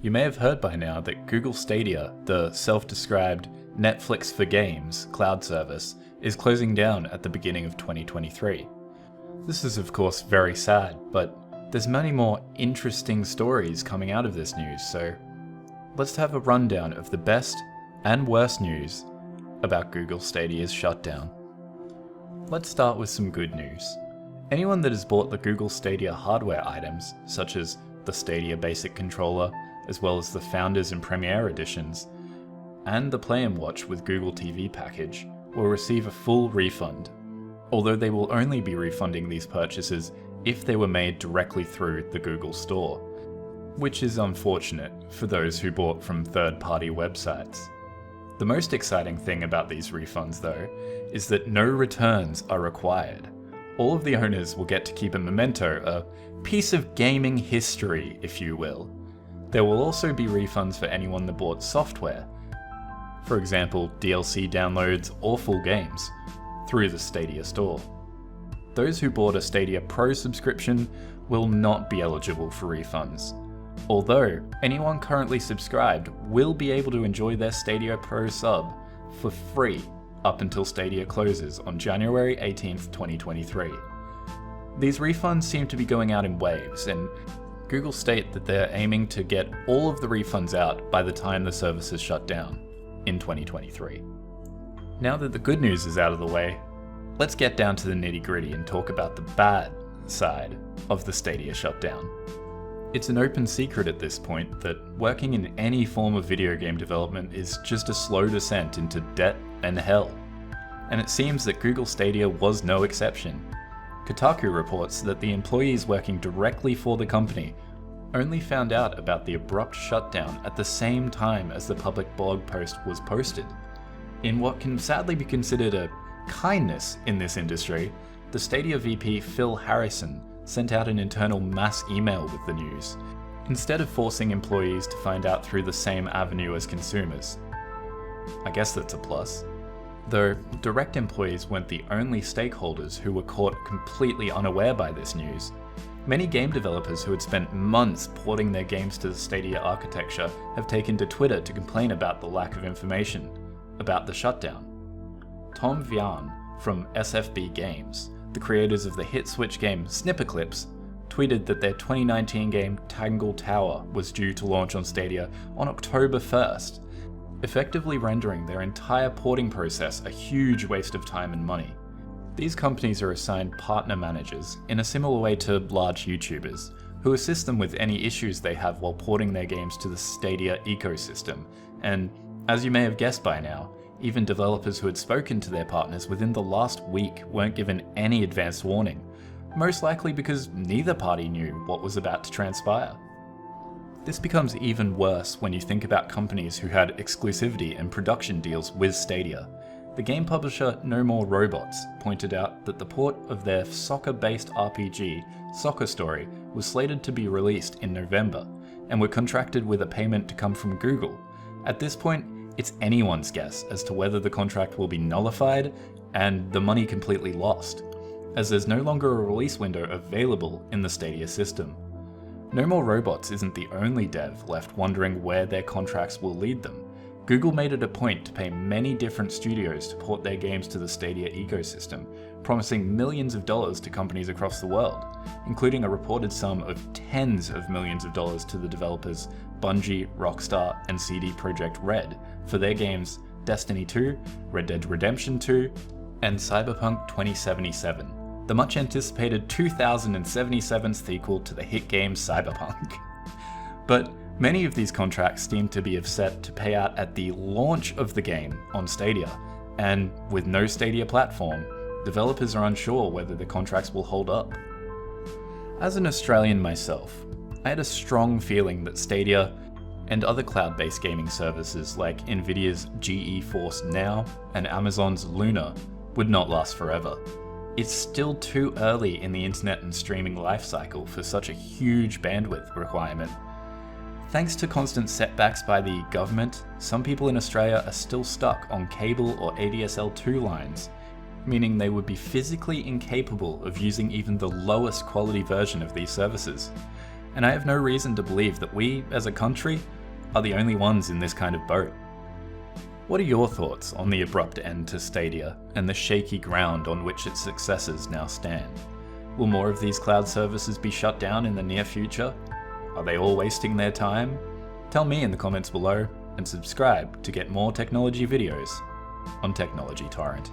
You may have heard by now that Google Stadia, the self-described Netflix for games cloud service, is closing down at the beginning of 2023. This is of course very sad, but there's many more interesting stories coming out of this news, so let's have a rundown of the best and worst news about Google Stadia's shutdown. Let's start with some good news. Anyone that has bought the Google Stadia hardware items, such as the Stadia Basic Controller, as well as the Founders and Premiere editions, and the Play & Watch with Google TV package, will receive a full refund, although they will only be refunding these purchases if they were made directly through the Google Store, which is unfortunate for those who bought from third-party websites. The most exciting thing about these refunds, though, is that no returns are required. All of the owners will get to keep a memento, a piece of gaming history, if you will. There will also be refunds for anyone that bought software, for example DLC downloads or full games, through the Stadia store. Those who bought a Stadia Pro subscription will not be eligible for refunds, although anyone currently subscribed will be able to enjoy their Stadia Pro sub for free up until Stadia closes on January 18th, 2023. These refunds seem to be going out in waves, and Google state that they're aiming to get all of the refunds out by the time the service is shut down in 2023. Now that the good news is out of the way, let's get down to the nitty-gritty and talk about the bad side of the Stadia shutdown. It's an open secret at this point that working in any form of video game development is just a slow descent into debt and hell, and it seems that Google Stadia was no exception. Kotaku reports that the employees working directly for the company only found out about the abrupt shutdown at the same time as the public blog post was posted. In what can sadly be considered a kindness in this industry, the Stadia VP Phil Harrison sent out an internal mass email with the news, instead of forcing employees to find out through the same avenue as consumers. I guess that's a plus. Though direct employees weren't the only stakeholders who were caught completely unaware by this news. Many game developers who had spent months porting their games to the Stadia architecture have taken to Twitter to complain about the lack of information about the shutdown. Tom Vian from SFB Games, the creators of the hit Switch game Snipperclips, tweeted that their 2019 game Tangle Tower was due to launch on Stadia on October 1st, effectively rendering their entire porting process a huge waste of time and money. These companies are assigned partner managers in a similar way to large YouTubers, who assist them with any issues they have while porting their games to the Stadia ecosystem, and as you may have guessed by now, even developers who had spoken to their partners within the last week weren't given any advance warning, most likely because neither party knew what was about to transpire. This becomes even worse when you think about companies who had exclusivity and production deals with Stadia. The game publisher No More Robots pointed out that the port of their soccer-based RPG, Soccer Story, was slated to be released in November, and were contracted with a payment to come from Google. At this point, it's anyone's guess as to whether the contract will be nullified and the money completely lost, as there's no longer a release window available in the Stadia system. No More Robots isn't the only dev left wondering where their contracts will lead them. Google made it a point to pay many different studios to port their games to the Stadia ecosystem, promising millions of dollars to companies across the world, including a reported sum of tens of millions of dollars to the developers Bungie, Rockstar, and CD Projekt Red for their games Destiny 2, Red Dead Redemption 2, and Cyberpunk 2077. The much anticipated 2077 sequel to the hit game Cyberpunk. But many of these contracts seem to be set to pay out at the launch of the game on Stadia, and with no Stadia platform, developers are unsure whether the contracts will hold up. As an Australian myself, I had a strong feeling that Stadia and other cloud-based gaming services like Nvidia's GeForce Now and Amazon's Luna would not last forever. It's still too early in the internet and streaming lifecycle for such a huge bandwidth requirement. Thanks to constant setbacks by the government, some people in Australia are still stuck on cable or ADSL2 lines, meaning they would be physically incapable of using even the lowest quality version of these services. and I have no reason to believe that we, as a country, are the only ones in this kind of boat. What are your thoughts on the abrupt end to Stadia and the shaky ground on which its successors now stand? Will more of these cloud services be shut down in the near future? Are they all wasting their time? Tell me in the comments below, and subscribe to get more technology videos on Technology Torrent.